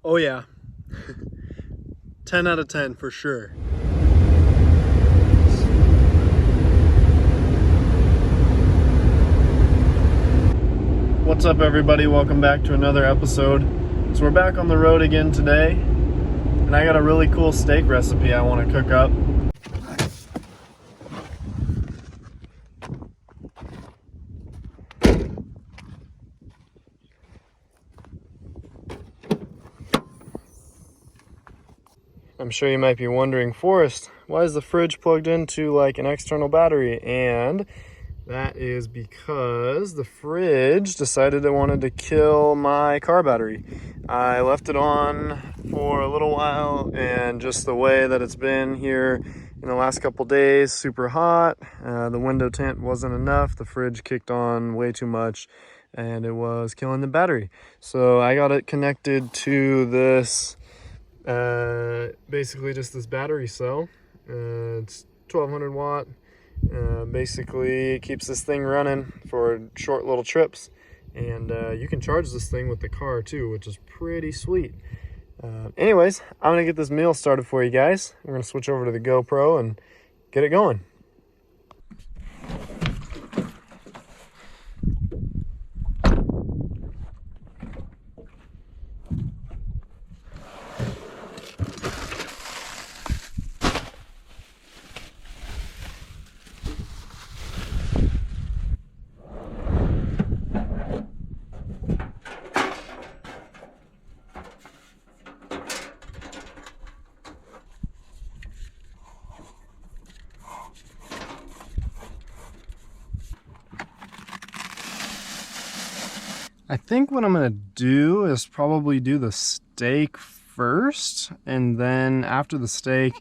Oh yeah. 10 out of 10 for sure. What's up everybody? Welcome back to another episode. So we're back on the road again today, and I got a really cool steak recipe I want to cook up. I'm sure you might be wondering, Forrest, why is the fridge plugged into like an external battery? And that is because the fridge decided it wanted to kill my car battery. I left it on for a little while, and just the way that it's been here in the last couple days, super hot. The window tint wasn't enough. The fridge kicked on way too much, and it was killing the battery. So I got it connected to this basically just this battery cell. It's 1200 watt. Basically it keeps this thing running for short little trips, and you can charge this thing with the car too, which is pretty sweet. Anyways, I'm gonna get this meal started for you guys. We're gonna switch over to the GoPro and get it going. I think what I'm gonna do is probably do the steak first, and then after the steak,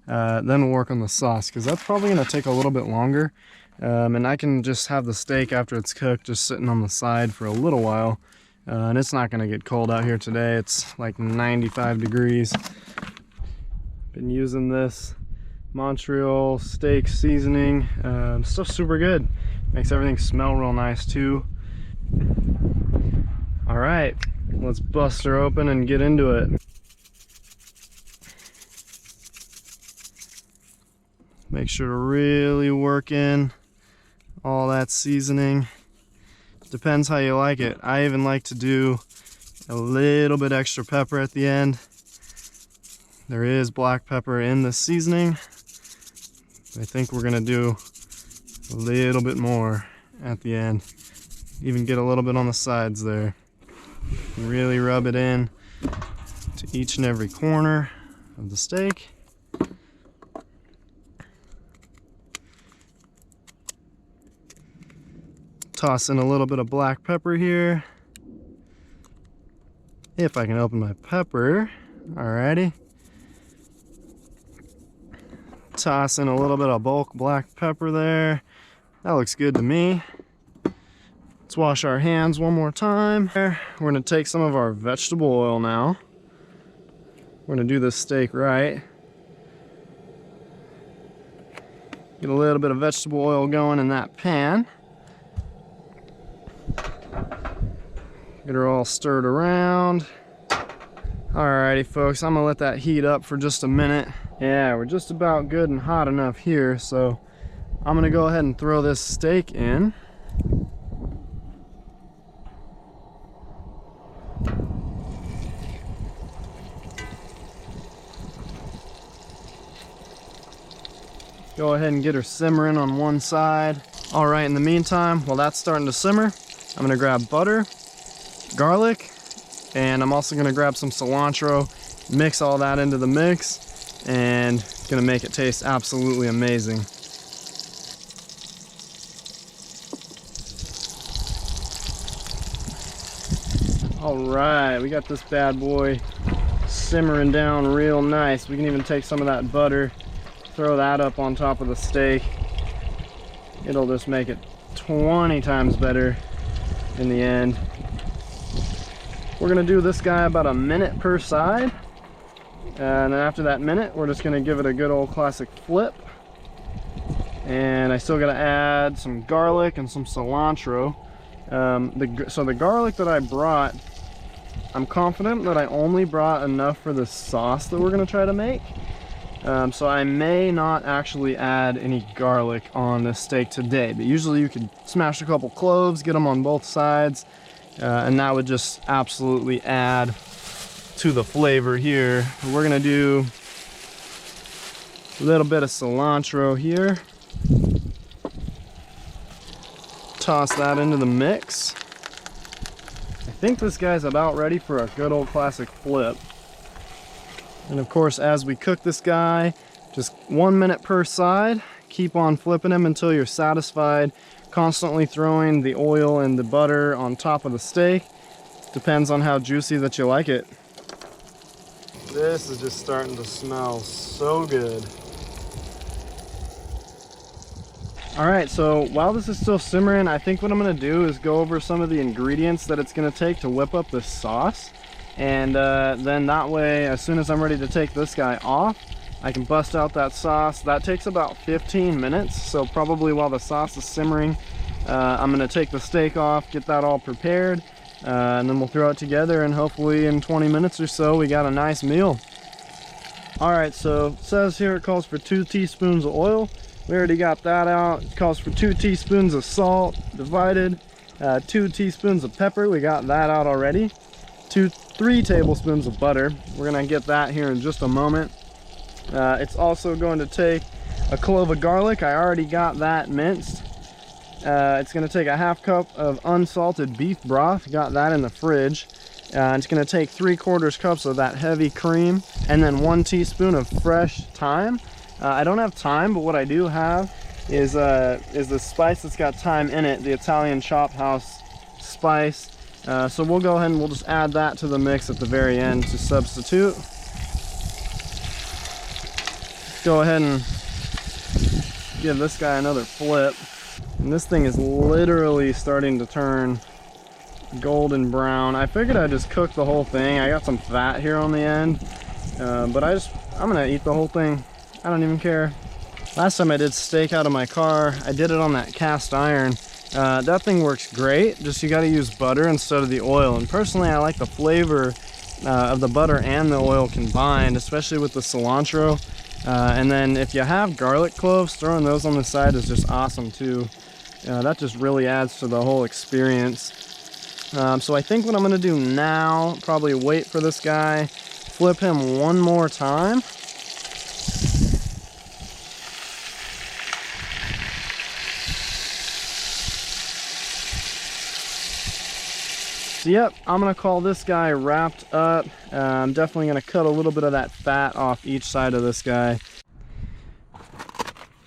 then we'll work on the sauce, because that's probably gonna take a little bit longer. And I can just have the steak after it's cooked just sitting on the side for a little while. And it's not gonna get cold out here today. It's like 95 degrees. Been using this Montreal steak seasoning. Stuff's super good. Makes everything smell real nice too. All right, let's bust her open and get into it. Make sure to really work in all that seasoning. Depends how you like it. I even like to do a little bit extra pepper at the end. There is black pepper in the seasoning. I think we're gonna do a little bit more at the end. Even get a little bit on the sides there. Really rub it in to each and every corner of the steak. Toss in a little bit of black pepper here. If I can open my pepper. Alrighty. Toss in a little bit of bulk black pepper there. That looks good to me. Let's wash our hands one more time. We're gonna take some of our vegetable oil now. We're gonna do this steak right. Get a little bit of vegetable oil going in that pan. Get her all stirred around. Alrighty folks, I'm gonna let that heat up for just a minute. Yeah, we're just about good and hot enough here, so I'm gonna go ahead and throw this steak in. Go ahead and get her simmering on one side. All right, in the meantime, while that's starting to simmer, I'm gonna grab butter, garlic, and I'm also gonna grab some cilantro, mix all that into the mix, and it's gonna make it taste absolutely amazing. All right, we got this bad boy simmering down real nice. We can even take some of that butter, throw that up on top of the steak. It'll just make it 20 times better in the end. We're gonna do this guy about a minute per side, and then after that minute we're just gonna give it a good old classic flip. And I still gotta add some garlic and some cilantro. So the garlic that I brought, I'm confident that I only brought enough for the sauce that we're gonna try to make. So I may not actually add any garlic on this steak today, but usually you could smash a couple cloves, get them on both sides, and that would just absolutely add to the flavor here. We're gonna do a little bit of cilantro here. Toss that into the mix. I think this guy's about ready for a good old classic flip. And of course, as we cook this guy, just 1 minute per side. Keep on flipping him until you're satisfied. Constantly throwing the oil and the butter on top of the steak. Depends on how juicy that you like it. This is just starting to smell so good. All right, so while this is still simmering, I think what I'm gonna do is go over some of the ingredients that it's gonna take to whip up this sauce. And then that way, as soon as I'm ready to take this guy off, I can bust out that sauce. That takes about 15 minutes. So probably while the sauce is simmering, I'm gonna take the steak off, get that all prepared, and then we'll throw it together, and hopefully in 20 minutes or so, we got a nice meal. All right, so it says here it calls for 2 teaspoons of oil. We already got that out. It calls for 2 teaspoons of salt divided, 2 teaspoons of pepper. We got that out already. 3 tablespoons of butter. We're gonna get that here in just a moment. It's also going to take a clove of garlic. I already got that minced. It's gonna take a half cup of unsalted beef broth. Got that in the fridge. It's gonna take 3/4 cups of that heavy cream, and then 1 teaspoon of fresh thyme. I don't have thyme, but what I do have is the spice that's got thyme in it, the Italian chop house spice. So we'll go ahead and we'll just add that to the mix at the very end to substitute. Go ahead and give this guy another flip. And this thing is literally starting to turn golden brown. I figured I'd just cook the whole thing. I got some fat here on the end, but I'm gonna eat the whole thing. I don't even care. Last time I did steak out of my car, I did it on that cast iron. That thing works great, just you gotta use butter instead of the oil. And personally, I like the flavor of the butter and the oil combined, especially with the cilantro. And then if you have garlic cloves, throwing those on the side is just awesome too. That just really adds to the whole experience. So I think what I'm gonna do now, probably wait for this guy, flip him one more time. So yep, I'm gonna call this guy wrapped up. I'm definitely gonna cut a little bit of that fat off each side of this guy.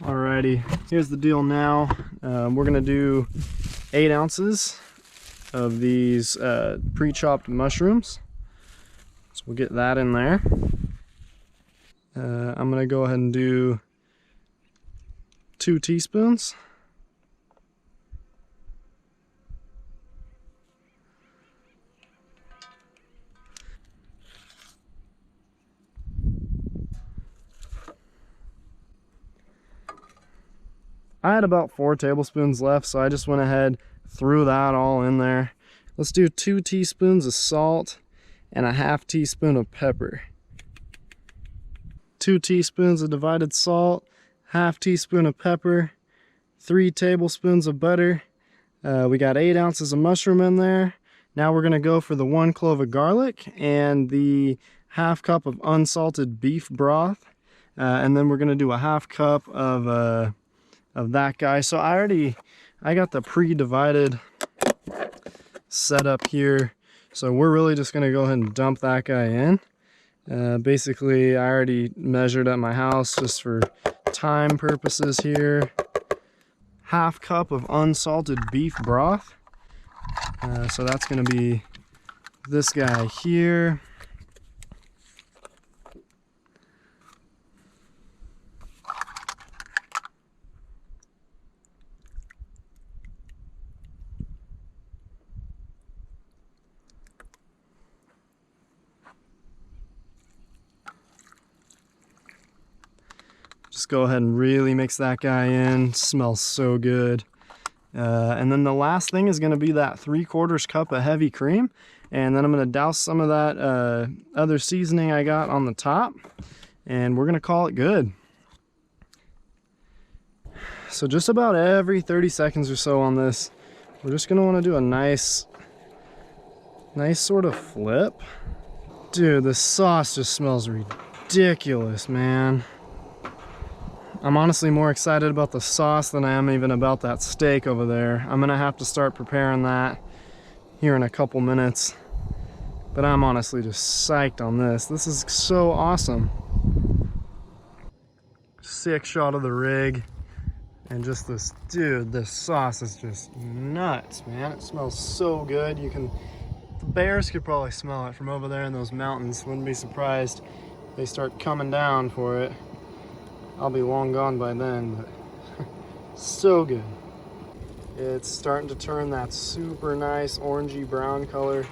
Alrighty, here's the deal now. We're gonna do 8 ounces of these pre-chopped mushrooms. So we'll get that in there. I'm gonna go ahead and do 2 teaspoons. I had about 4 tablespoons left, so I just went ahead, threw that all in there. Let's do 2 teaspoons of salt and a half teaspoon of pepper. 2 teaspoons of divided salt, half teaspoon of pepper, 3 tablespoons of butter. We got 8 ounces of mushroom in there. Now we're gonna go for the 1 clove of garlic and the half cup of unsalted beef broth. And then we're gonna do a half cup of that guy. So I got the pre-divided setup here. So we're really just gonna go ahead and dump that guy in. Basically, I already measured at my house just for time purposes here. Half cup of unsalted beef broth. So that's gonna be this guy here. Just go ahead and really mix that guy in. Smells so good. And then the last thing is going to be that 3/4 cup of heavy cream. And then I'm gonna douse some of that other seasoning I got on the top, and we're gonna call it good. So just about every 30 seconds or so on this, we're just gonna wanna do a nice sort of flip. Dude, this sauce just smells ridiculous, man. I'm honestly more excited about the sauce than I am even about that steak over there. I'm gonna have to start preparing that here in a couple minutes. But I'm honestly just psyched on this. This is so awesome. Sick shot of the rig. And just this, dude, this sauce is just nuts, man. It smells so good. The bears could probably smell it from over there in those mountains. Wouldn't be surprised if they start coming down for it. I'll be long gone by then, but so good. It's starting to turn that super nice orangey brown color.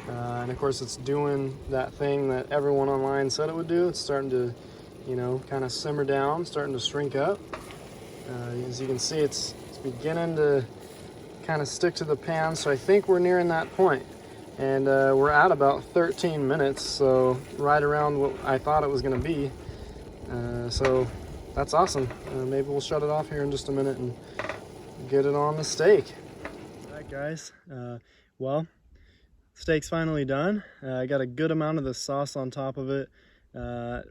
And of course it's doing that thing that everyone online said it would do. It's starting to, you know, kind of simmer down, starting to shrink up. As you can see, it's beginning to kind of stick to the pan, so I think we're nearing that point. And we're at about 13 minutes, so right around what I thought it was going to be. So that's awesome. Maybe we'll shut it off here in just a minute and get it on the steak. All right, guys. Well, steak's finally done. I got a good amount of the sauce on top of it.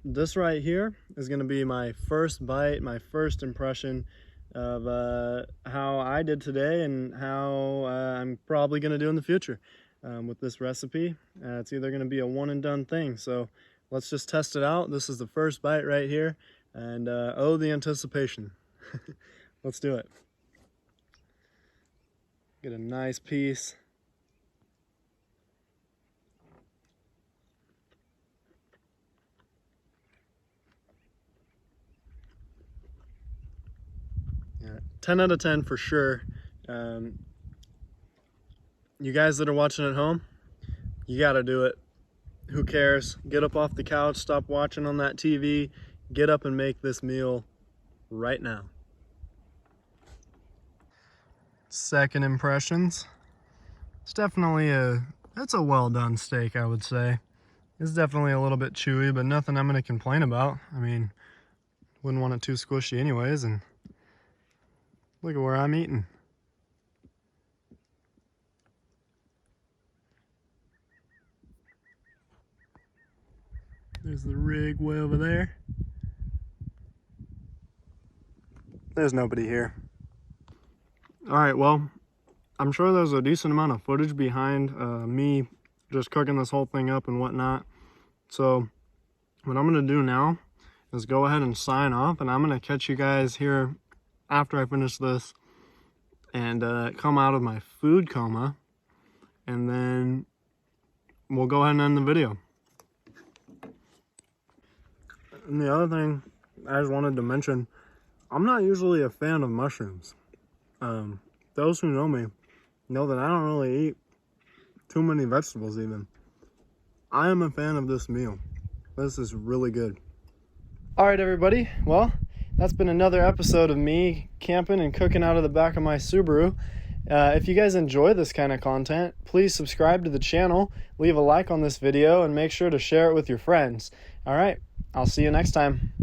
This right here is going to be my first bite, my first impression of how I did today and how I'm probably going to do in the future with this recipe. It's either going to be a one and done thing, so let's just test it out. This is the first bite right here, and oh, the anticipation. Let's do it. Get a nice piece. Yeah, 10 out of 10 for sure. You guys that are watching at home, you gotta do it. Who cares? Get up off the couch, stop watching on that TV, get up and make this meal right now. Second impressions. It's definitely it's a well done steak, I would say. It's definitely a little bit chewy, but nothing I'm gonna complain about. I mean, wouldn't want it too squishy anyways, and look at where I'm eating. There's the rig way over there. There's nobody here. All right, well, I'm sure there's a decent amount of footage behind me just cooking this whole thing up and whatnot. So what I'm gonna do now is go ahead and sign off, and I'm gonna catch you guys here after I finish this and come out of my food coma, and then we'll go ahead and end the video. And the other thing I just wanted to mention, I'm not usually a fan of mushrooms. Those who know me know that I don't really eat too many vegetables even. I am a fan of this meal. This is really good. All right, everybody. Well, that's been another episode of me camping and cooking out of the back of my Subaru. If you guys enjoy this kind of content, please subscribe to the channel, leave a like on this video, and make sure to share it with your friends. All right, I'll see you next time.